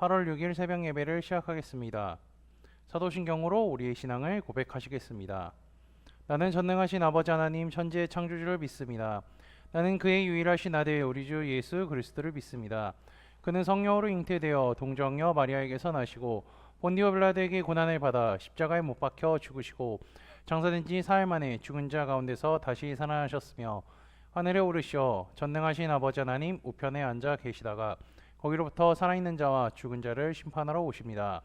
8월 6일 새벽 예배를 시작하겠습니다. 사도신경으로 우리의 신앙을 고백하시겠습니다. 나는 전능하신 아버지 하나님 천지의 창조주를 믿습니다. 나는 그의 유일하신 아들 우리 주 예수 그리스도를 믿습니다. 그는 성령으로 잉태되어 동정녀 마리아에게서 나시고 본디오 빌라도에게 고난을 받아 십자가에 못 박혀 죽으시고 장사된 지 사흘 만에 죽은 자 가운데서 다시 살아나셨으며 하늘에 오르시어 전능하신 아버지 하나님 우편에 앉아 계시다가 거기로부터 살아있는 자와 죽은 자를 심판하러 오십니다.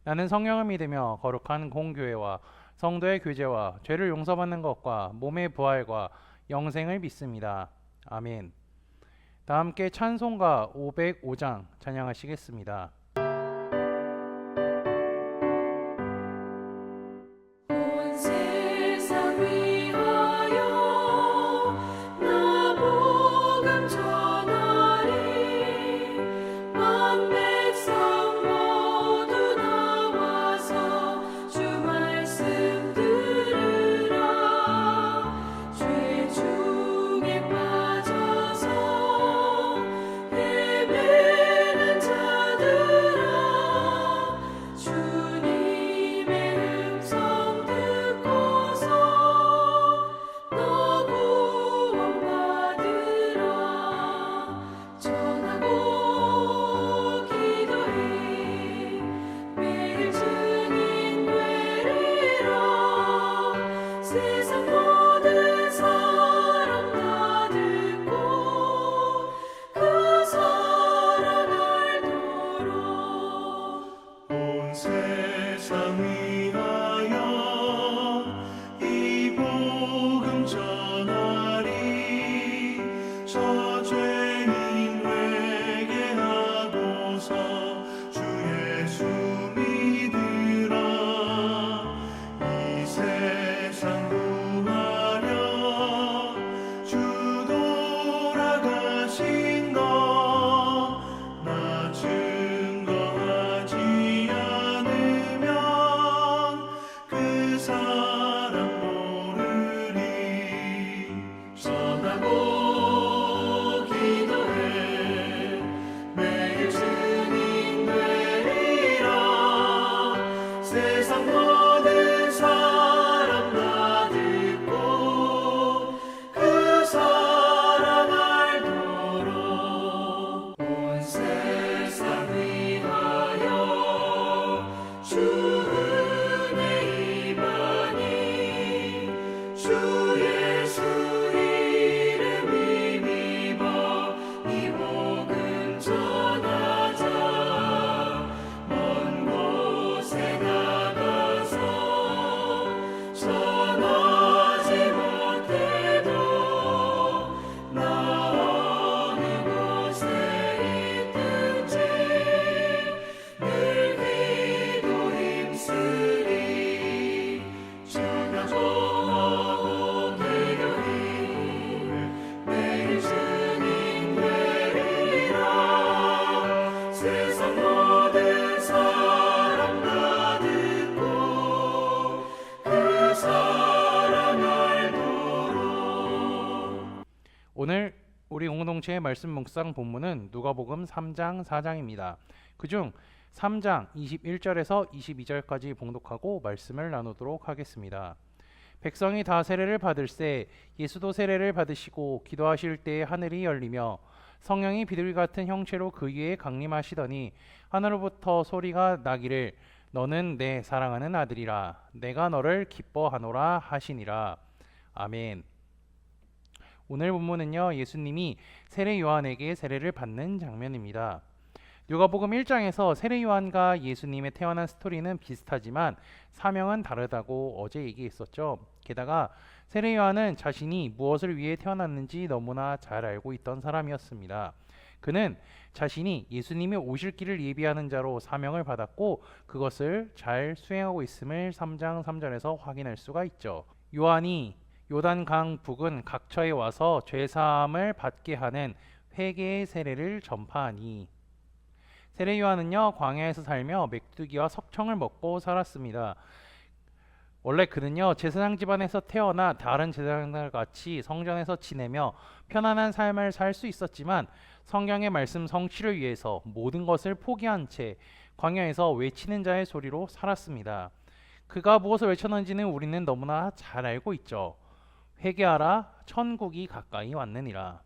나는 성령을 믿으며 거룩한 공교회와 성도의 교제와 죄를 용서받는 것과 몸의 부활과 영생을 믿습니다. 아멘. 다 함께 찬송가 505장 찬양하시겠습니다. 오늘 우리 공동체의 말씀 묵상 본문은 누가복음 3장 4장입니다. 그중 3장 21절에서 22절까지 봉독하고 말씀을 나누도록 하겠습니다. 백성이 다 세례를 받을새 예수도 세례를 받으시고 기도하실 때에 하늘이 열리며 성령이 비둘기 같은 형체로 그 위에 강림하시더니 하늘로부터 소리가 나기를 너는 내 사랑하는 아들이라 내가 너를 기뻐하노라 하시니라. 아멘. 오늘 본문은요, 예수님이 세례 요한에게 세례를 받는 장면입니다. 누가복음 1장에서 세례 요한과 예수님의 태어난 스토리는 비슷하지만 사명은 다르다고 어제 얘기했었죠. 게다가 세례 요한은 자신이 무엇을 위해 태어났는지 너무나 잘 알고 있던 사람이었습니다. 그는 자신이 예수님이 오실 길을 예비하는 자로 사명을 받았고 그것을 잘 수행하고 있음을 3장 3절에서 확인할 수가 있죠. 요한이 요단강 북은 각처에 와서 죄사함을 받게 하는 회개의 세례를 전파하니, 세례 요한은요 광야에서 살며 메뚜기와 석청을 먹고 살았습니다. 원래 그는요 제사장 집안에서 태어나 다른 제사장들 같이 성전에서 지내며 편안한 삶을 살 수 있었지만 성경의 말씀 성취를 위해서 모든 것을 포기한 채 광야에서 외치는 자의 소리로 살았습니다. 그가 무엇을 외쳤는지는 우리는 너무나 잘 알고 있죠. 회개하라, 천국이 가까이 왔느니라.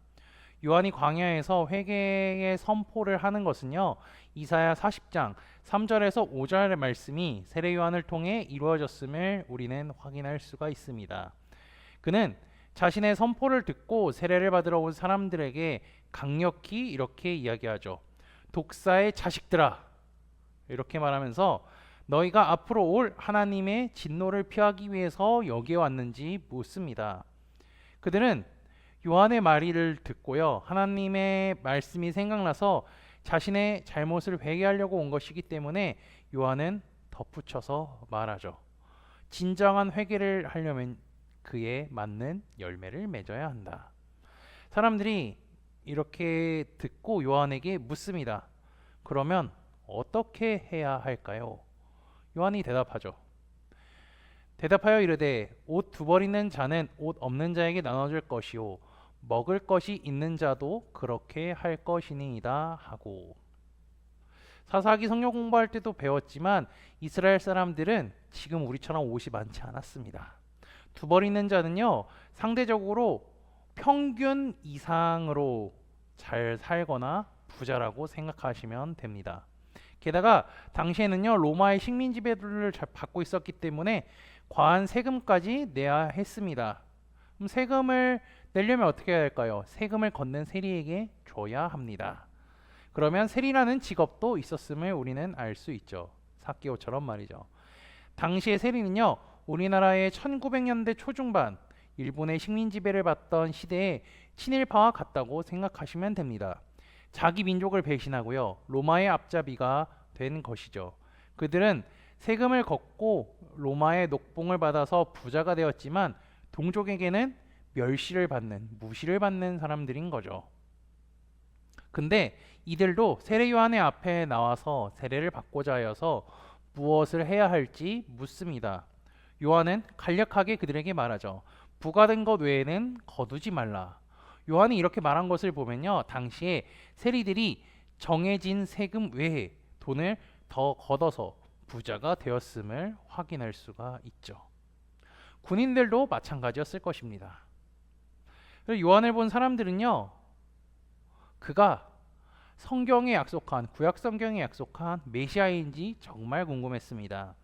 요한이 광야에서 회개의 선포를 하는 것은요, 이사야 40장 3절에서 5절의 말씀이 세례 요한을 통해 이루어졌음을 우리는 확인할 수가 있습니다. 그는 자신의 선포를 듣고 세례를 받으러 온 사람들에게 강력히 이렇게 이야기하죠. 독사의 자식들아, 이렇게 말하면서 너희가 앞으로 올 하나님의 진노를 피하기 위해서 여기에 왔는지 묻습니다. 그들은 요한의 말을 듣고요, 하나님의 말씀이 생각나서 자신의 잘못을 회개하려고 온 것이기 때문에 요한은 덧붙여서 말하죠. 진정한 회개를 하려면 그에 맞는 열매를 맺어야 한다. 사람들이 이렇게 듣고 요한에게 묻습니다. 그러면 어떻게 해야 할까요? 요한이 대답하죠. 대답하여 이르되 옷 두 벌 있는 자는 옷 없는 자에게 나눠줄 것이요 먹을 것이 있는 자도 그렇게 할 것이니이다 하고. 사사기 성경 공부할 때도 배웠지만 이스라엘 사람들은 지금 우리처럼 옷이 많지 않았습니다. 두 벌 있는 자는요, 상대적으로 평균 이상으로 잘 살거나 부자라고 생각하시면 됩니다. 게다가 당시에는요, 로마의 식민 지배를 잘 받고 있었기 때문에 과한 세금까지 내야 했습니다. 그럼 세금을 내려면 어떻게 해야 할까요? 세금을 걷는 세리에게 줘야 합니다. 그러면 세리라는 직업도 있었음을 우리는 알 수 있죠. 사개오처럼 말이죠. 당시의 세리는요, 우리나라의 1900년대 초중반 일본의 식민 지배를 받던 시대에 친일파와 같다고 생각하시면 됩니다. 자기 민족을 배신하고요, 로마의 앞잡이가 된 것이죠. 그들은 세금을 걷고 로마의 녹봉을 받아서 부자가 되었지만 동족에게는 멸시를 받는, 무시를 받는 사람들인 거죠. 근데 이들도 세례 요한의 앞에 나와서 세례를 받고자 하여서 무엇을 해야 할지 묻습니다. 요한은 간략하게 그들에게 말하죠. 부과된 것 외에는 거두지 말라. 요한이 이렇게 말한 것을 보면요, 당시에 세리들이 정해진 세금 외에 돈을 더 걷어서 부자가 되었음을 확인할 수가 있죠. 군인들도 마찬가지였을 것입니다. 요한을 본 사람들은요, 그가 성경에 약속한, 구약 성경에 약속한 메시아인지 정말 궁금했습니다.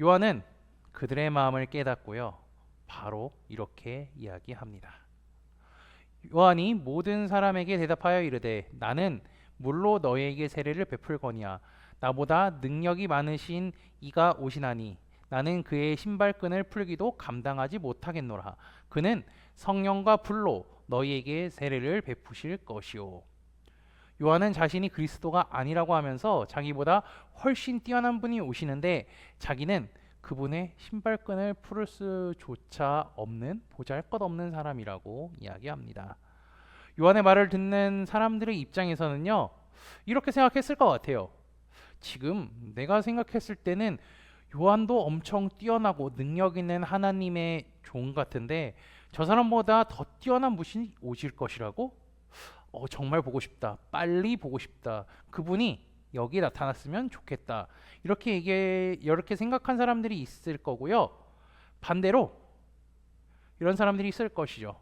요한은 그들의 마음을 깨닫고요, 바로 이렇게 이야기합니다. 요한이 모든 사람에게 대답하여 이르되 나는 물로 너희에게 세례를 베풀거니와 나보다 능력이 많으신 이가 오시나니 나는 그의 신발끈을 풀기도 감당하지 못하겠노라. 그는 성령과 불로 너희에게 세례를 베푸실 것이요. 요한은 자신이 그리스도가 아니라고 하면서 자기보다 훨씬 뛰어난 분이 오시는데 자기는 그분의 신발끈을 풀을 수조차 없는 보잘것없는 사람이라고 이야기합니다. 요한의 말을 듣는 사람들의 입장에서는요, 이렇게 생각했을 것 같아요. 지금 내가 생각했을 때는 요한도 엄청 뛰어나고 능력 있는 하나님의 종 같은데 저 사람보다 더 뛰어난 분이 오실 것이라고? 정말 보고 싶다. 빨리 보고 싶다. 그분이 여기 나타났으면 좋겠다. 이렇게 생각한 사람들이 있을 거고요. 반대로 이런 사람들이 있을 것이죠.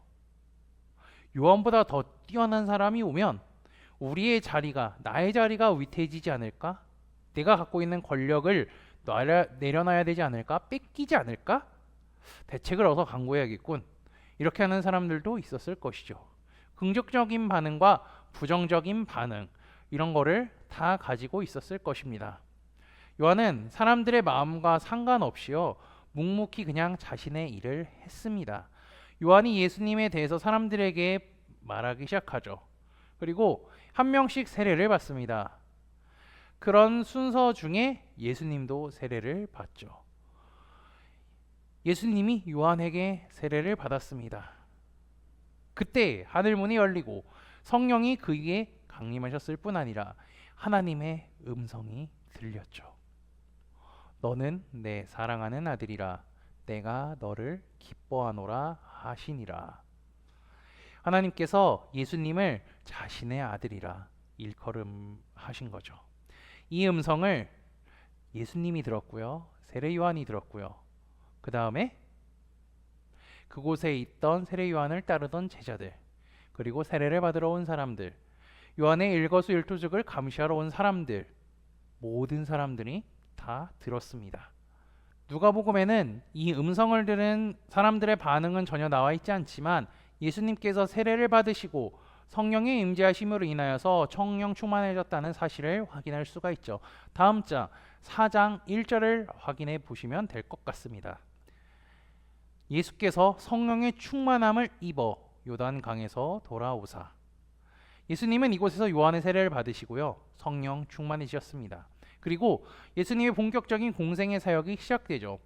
요한보다 더 뛰어난 사람이 오면 우리의 자리가, 나의 자리가 위태해지지 않을까? 내가 갖고 있는 권력을 내려놔야 되지 않을까? 뺏기지 않을까? 대책을 얻어 강구해야겠군. 이렇게 하는 사람들도 있었을 것이죠. 긍정적인 반응과 부정적인 반응, 이런 거를 다 가지고 있었을 것입니다. 요한은 사람들의 마음과 상관없이요, 묵묵히 그냥 자신의 일을 했습니다. 요한이 예수님에 대해서 사람들에게 말하기 시작하죠. 그리고 한 명씩 세례를 받습니다. 그런 순서 중에 예수님도 세례를 받죠. 예수님이 요한에게 세례를 받았습니다. 그때 하늘문이 열리고 성령이 그에게 강림하셨을 뿐 아니라 하나님의 음성이 들렸죠. 너는 내 사랑하는 아들이라 내가 너를 기뻐하노라 하시니라. 하나님께서 예수님을 자신의 아들이라 일컬음하신 거죠. 이 음성을 예수님이 들었고요. 세례 요한이 들었고요. 그 다음에 그곳에 있던 세례 요한을 따르던 제자들, 그리고 세례를 받으러 온 사람들, 요한의 일거수일투족을 감시하러 온 사람들, 모든 사람들이 다 들었습니다. 누가복음에는 이 음성을 들은 사람들의 반응은 전혀 나와 있지 않지만 예수님께서 세례를 받으시고 성령의 임재하심으로 인하여서 성령 충만해졌다는 사실을 확인할 수가 있죠. 다음 장 4장 1절을 확인해 보시면 될 것 같습니다. 예수께서 성령의 충만함을 입어 요단강에서 돌아오사. 예수님은 이곳에서 요한의 세례를 받으시고요. 성령 충만해지셨습니다. 그리고 예수님의 본격적인 공생의 사역이 시작되죠.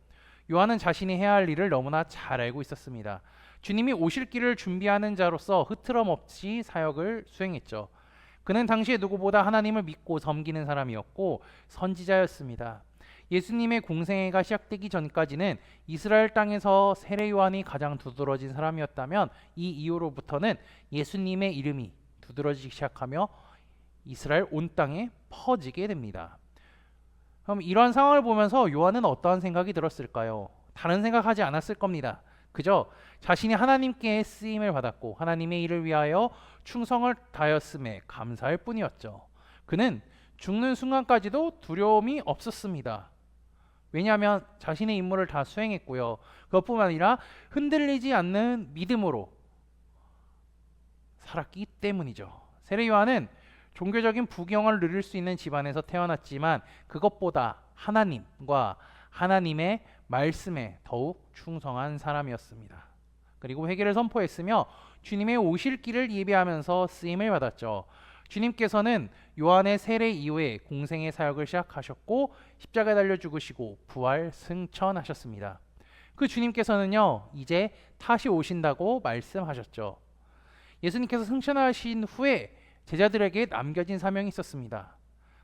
요한은 자신이 해야 할 일을 너무나 잘 알고 있었습니다. 주님이 오실 길을 준비하는 자로서 흐트럼 없이 사역을 수행했죠. 그는 당시에 누구보다 하나님을 믿고 섬기는 사람이었고 선지자였습니다. 예수님의 공생애가 시작되기 전까지는 이스라엘 땅에서 세례 요한이 가장 두드러진 사람이었다면 이 이후로부터는 예수님의 이름이 두드러지기 시작하며 이스라엘 온 땅에 퍼지게 됩니다. 그럼 이런 상황을 보면서 요한은 어떠한 생각이 들었을까요? 다른 생각하지 않았을 겁니다. 그저 자신이 하나님께 쓰임을 받았고 하나님의 일을 위하여 충성을 다하였음에 감사할 뿐이었죠. 그는 죽는 순간까지도 두려움이 없었습니다. 왜냐하면 자신의 임무를 다 수행했고요. 그것뿐만 아니라 흔들리지 않는 믿음으로 살았기 때문이죠. 세례 요한은 종교적인 부경을 누릴 수 있는 집안에서 태어났지만 그것보다 하나님과 하나님의 말씀에 더욱 충성한 사람이었습니다. 그리고 회개를 선포했으며 주님의 오실 길을 예배하면서 쓰임을 받았죠. 주님께서는 요한의 세례 이후에 공생의 사역을 시작하셨고 십자가에 달려 죽으시고 부활 승천하셨습니다. 그 주님께서는요 이제 다시 오신다고 말씀하셨죠. 예수님께서 승천하신 후에 제자들에게 남겨진 사명이 있었습니다.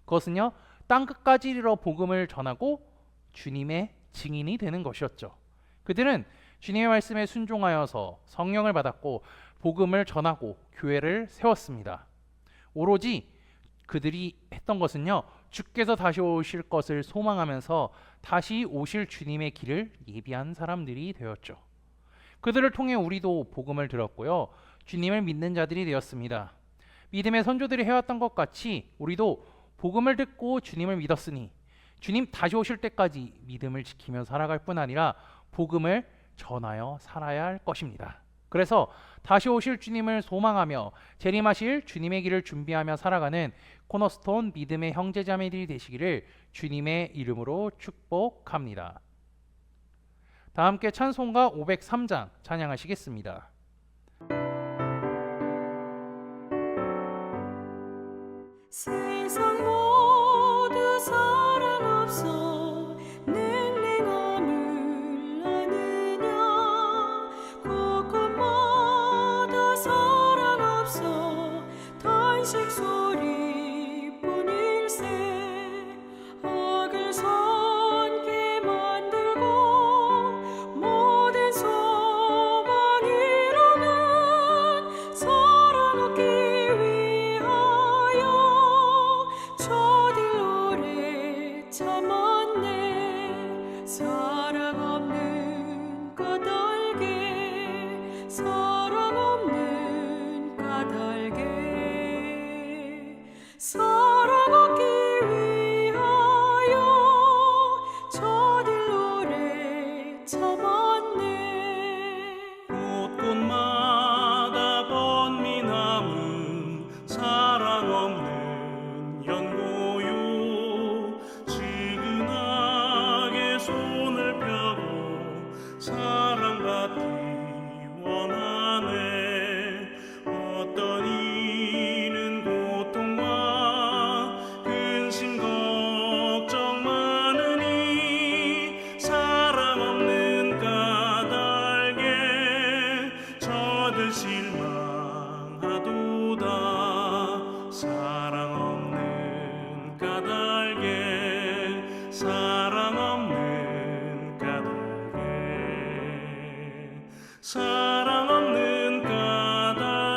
그것은요 땅 끝까지 이르러 복음을 전하고 주님의 증인이 되는 것이었죠. 그들은 주님의 말씀에 순종하여서 성령을 받았고 복음을 전하고 교회를 세웠습니다. 오로지 그들이 했던 것은요 주께서 다시 오실 것을 소망하면서 다시 오실 주님의 길을 예비한 사람들이 되었죠. 그들을 통해 우리도 복음을 들었고요 주님을 믿는 자들이 되었습니다. 믿음의 선조들이 해왔던 것 같이 우리도 복음을 듣고 주님을 믿었으니 주님 다시 오실 때까지 믿음을 지키며 살아갈 뿐 아니라 복음을 전하여 살아야 할 것입니다. 그래서 다시 오실 주님을 소망하며 재림하실 주님의 길을 준비하며 살아가는 코너스톤 믿음의 형제자매들이 되시기를 주님의 이름으로 축복합니다. 다 함께 찬송가 503장 찬양하시겠습니다. 세상 모두 사랑 없어 능랭함을 아느냐 곳곳 모두 사랑 없어 탄식 소리뿐일세 악을 선케 만들고 모든 소망 이루는 사랑 얻기 위하여 저들 오래 참았네 사랑 없는 까닭에 사랑 없는 까닭에 사랑 얻기 위하여 저들 오래 참았네 곳곳마다 번민함은 사랑 없는 연고요 지근하게 손을 펴고 사랑받기 원하네 어떤 이는 고통과 근심 걱정 많으니 사랑 없는 까닭에 저들 실망하도다 사랑 없는 까닭에 사랑 없는 까닭에 사랑 없는 까닭에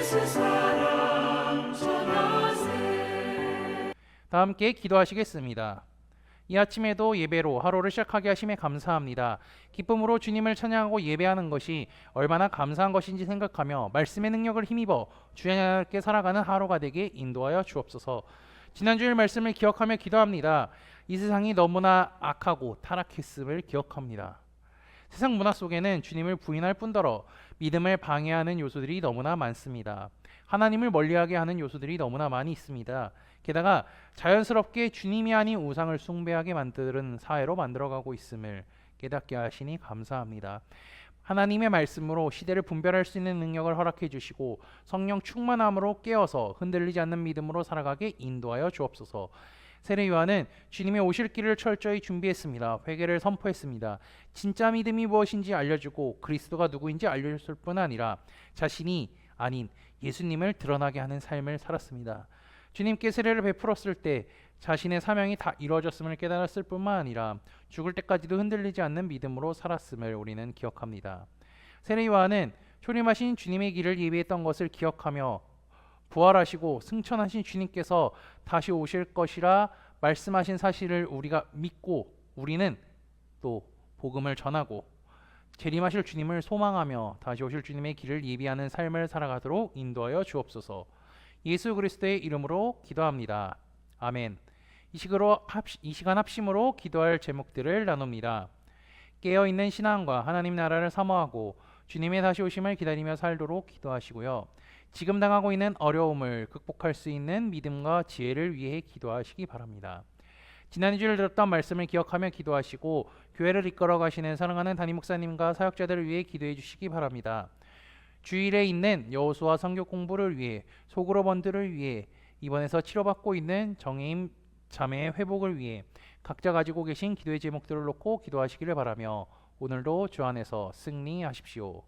예수 사랑 전하세. 다 함께 기도하시겠습니다. 이 아침에도 예배로 하루를 시작하게 하심에 감사합니다. 기쁨으로 주님을 찬양하고 예배하는 것이 얼마나 감사한 것인지 생각하며 말씀의 능력을 힘입어 주의 하나님께 살아가는 하루가 되게 인도하여 주옵소서. 지난주일 말씀을 기억하며 기도합니다. 이 세상이 너무나 악하고 타락했음을 기억합니다. 세상 문화 속에는 주님을 부인할 뿐더러 믿음을 방해하는 요소들이 너무나 많습니다. 하나님을 멀리하게 하는 요소들이 너무나 많이 있습니다. 게다가 자연스럽게 주님이 아닌 우상을 숭배하게 만드는 사회로 만들어가고 있음을 깨닫게 하시니 감사합니다. 하나님의 말씀으로 시대를 분별할 수 있는 능력을 허락해 주시고 성령 충만함으로 깨어서 흔들리지 않는 믿음으로 살아가게 인도하여 주옵소서. 세례 요한은 주님의 오실 길을 철저히 준비했습니다. 회개를 선포했습니다. 진짜 믿음이 무엇인지 알려주고 그리스도가 누구인지 알려줬을 뿐 아니라 자신이 아닌 예수님을 드러나게 하는 삶을 살았습니다. 주님께 세례를 베풀었을 때 자신의 사명이 다 이루어졌음을 깨달았을 뿐만 아니라 죽을 때까지도 흔들리지 않는 믿음으로 살았음을 우리는 기억합니다. 세례 요한은 초림하신 주님의 길을 예비했던 것을 기억하며 부활하시고 승천하신 주님께서 다시 오실 것이라 말씀하신 사실을 우리가 믿고 우리는 또 복음을 전하고 재림하실 주님을 소망하며 다시 오실 주님의 길을 예비하는 삶을 살아가도록 인도하여 주옵소서. 예수 그리스도의 이름으로 기도합니다. 아멘. 이 시간 합심으로 기도할 제목들을 나눕니다. 깨어있는 신앙과 하나님 나라를 사모하고 주님의 다시 오심을 기다리며 살도록 기도하시고요. 지금 당하고 있는 어려움을 극복할 수 있는 믿음과 지혜를 위해 기도하시기 바랍니다. 지난 주일 들었던 말씀을 기억하며 기도하시고 교회를 이끌어 가시는 사랑하는 담임 목사님과 사역자들을 위해 기도해 주시기 바랍니다. 주일에 있는 여호수아 성교 공부를 위해 소그룹 원들을 위해 입원해서 치료받고 있는 정혜임 자매의 회복을 위해 각자 가지고 계신 기도의 제목들을 놓고 기도하시기를 바라며 오늘도 주 안에서 승리하십시오.